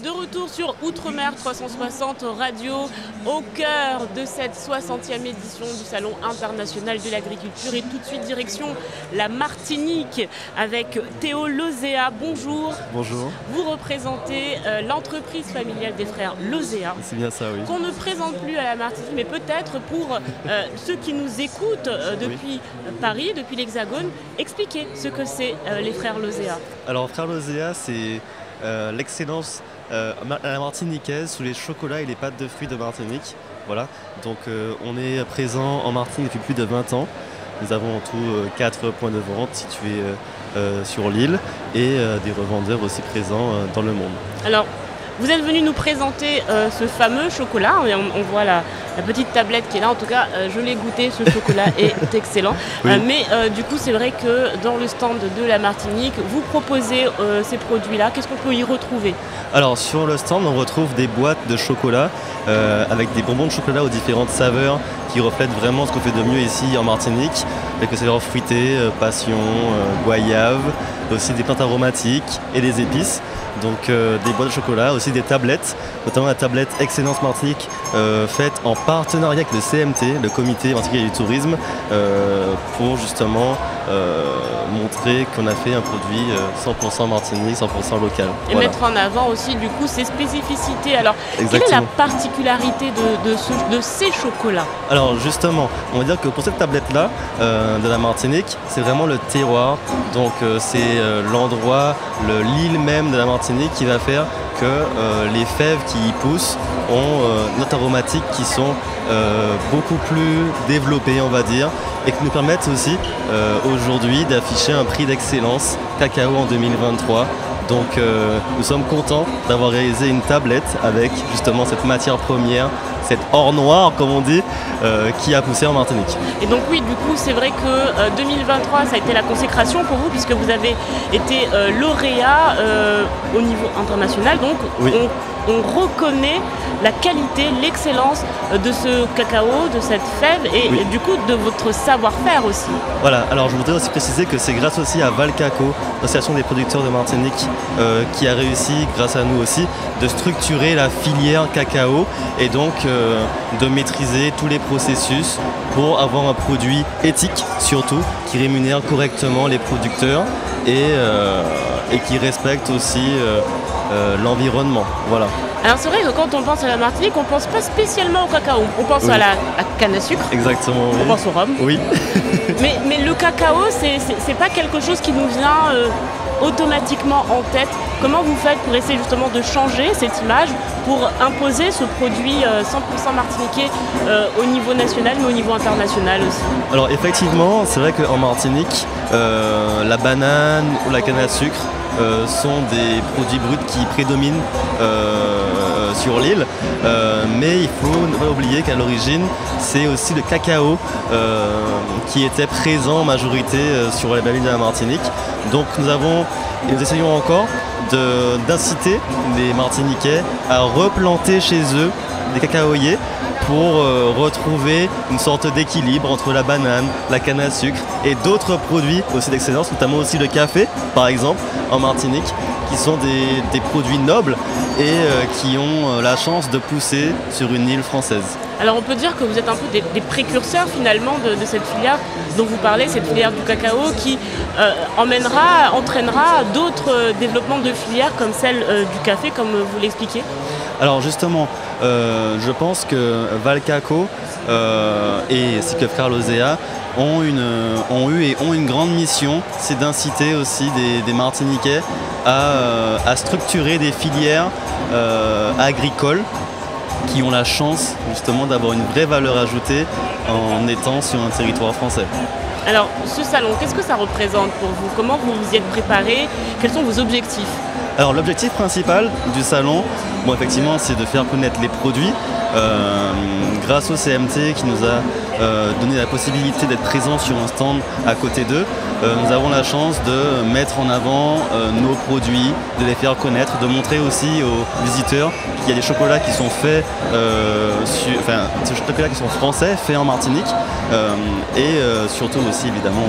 De retour sur Outre-mer 360 Radio, au cœur de cette 60e édition du Salon international de l'agriculture. Et tout de suite, direction la Martinique avec Théo Lozéa. Bonjour. Bonjour. Vous représentez l'entreprise familiale des frères Lozéa. C'est bien ça, oui. Qu'on ne présente plus à la Martinique, mais peut-être pour ceux qui nous écoutent depuis Paris, depuis l'Hexagone, expliquer ce que c'est les frères Lozéa. Alors, frères Lozéa, c'est l'excellence à la martiniquaise sous les chocolats et les pâtes de fruits de Martinique. Voilà, donc on est présent en Martinique depuis plus de 20 ans. Nous avons en tout 4 points de vente situés sur l'île et des revendeurs aussi présents dans le monde. Alors, vous êtes venu nous présenter ce fameux chocolat. On voit la petite tablette qui est là. En tout cas, je l'ai goûté, ce chocolat est excellent. Oui. Mais du coup, c'est vrai que dans le stand de la Martinique, vous proposez ces produits-là. Qu'est-ce qu'on peut y retrouver? Alors, sur le stand, on retrouve des boîtes de chocolat avec des bonbons de chocolat aux différentes saveurs qui reflètent vraiment ce qu'on fait de mieux ici en Martinique, avec des saveurs fruitées, passion, goyave, aussi des plantes aromatiques et des épices. Donc des boîtes de chocolat, aussi des tablettes, notamment la tablette Excellence Martinique faite en partenariat avec le CMT, le Comité Martiniquais du Tourisme, pour justement montrer qu'on a fait un produit 100% Martinique, 100% local. Et voilà. Mettre en avant aussi du coup ces spécificités. Alors, quelle est la particularité de ces chocolats? Alors justement, on va dire que pour cette tablette-là de la Martinique, c'est vraiment le terroir, donc c'est l'endroit, l'île même de la Martinique qui va faire que les fèves qui y poussent ont notes aromatiques qui sont beaucoup plus développées, on va dire, et qui nous permettent aussi aujourd'hui d'afficher un prix d'excellence cacao en 2023. Donc nous sommes contents d'avoir réalisé une tablette avec justement cette matière première, cette or noir comme on dit, qui a poussé en Martinique. Et donc oui, du coup c'est vrai que 2023 ça a été la consécration pour vous puisque vous avez été lauréat au niveau international. Donc oui. On reconnaît la qualité, l'excellence de ce cacao, de cette fève et, oui. Et du coup de votre savoir-faire aussi. Voilà, alors je voudrais aussi préciser que c'est grâce aussi à Valcaco, l'association des producteurs de Martinique, qui a réussi, grâce à nous aussi, de structurer la filière cacao et donc de maîtriser tous les processus pour avoir un produit éthique surtout, qui rémunère correctement les producteurs et qui respecte aussi l'environnement. Voilà. Alors c'est vrai que quand on pense à la Martinique, on ne pense pas spécialement au cacao. On pense oui. à la canne à sucre. Exactement. On pense au rhum. Oui. mais le cacao, c'est pas quelque chose qui nous vient automatiquement en tête. Comment vous faites pour essayer justement de changer cette image pour imposer ce produit 100% martiniquais au niveau national mais au niveau international aussi? Alors effectivement, c'est vrai qu'en Martinique, la banane ou la canne à sucre sont des produits bruts qui prédominent sur l'île, mais il faut ne pas oublier qu'à l'origine c'est aussi le cacao qui était présent en majorité sur la île de la Martinique. Donc nous essayons encore d'inciter les Martiniquais à replanter chez eux des cacaoyers pour retrouver une sorte d'équilibre entre la banane, la canne à sucre et d'autres produits aussi d'excellence, notamment aussi le café par exemple en Martinique, qui sont des produits nobles et qui ont la chance de pousser sur une île française. Alors on peut dire que vous êtes un peu des précurseurs finalement de cette filière dont vous parlez, cette filière du cacao qui entraînera d'autres développements de filières comme celle du café, comme vous l'expliquez. Alors justement, je pense que Valcaco et ainsi que Frères Lozéa ont eu et ont une grande mission, c'est d'inciter aussi des Martiniquais à structurer des filières agricoles qui ont la chance justement d'avoir une vraie valeur ajoutée en étant sur un territoire français. Alors ce salon, qu'est-ce que ça représente pour vous? Comment vous vous y êtes préparé? Quels sont vos objectifs? Alors l'objectif principal du salon, bon, effectivement, c'est de faire connaître les produits grâce au CMT qui nous a donné la possibilité d'être présent sur un stand à côté d'eux. Nous avons la chance de mettre en avant nos produits, de les faire connaître, de montrer aussi aux visiteurs qu'il y a des chocolats qui sont faits, des chocolats qui sont français, faits en Martinique, et surtout aussi évidemment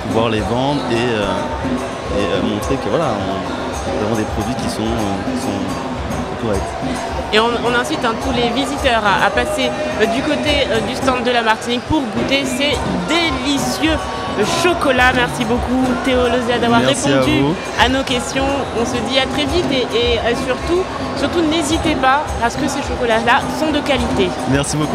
pouvoir les vendre et montrer que voilà, nous avons des produits qui sont correct. Et on incite tous les visiteurs à passer du côté du stand de la Martinique pour goûter ces délicieux chocolats. Merci beaucoup Théo Lozea d'avoir répondu à nos questions. On se dit à très vite et surtout n'hésitez pas parce que ces chocolats-là sont de qualité. Merci beaucoup.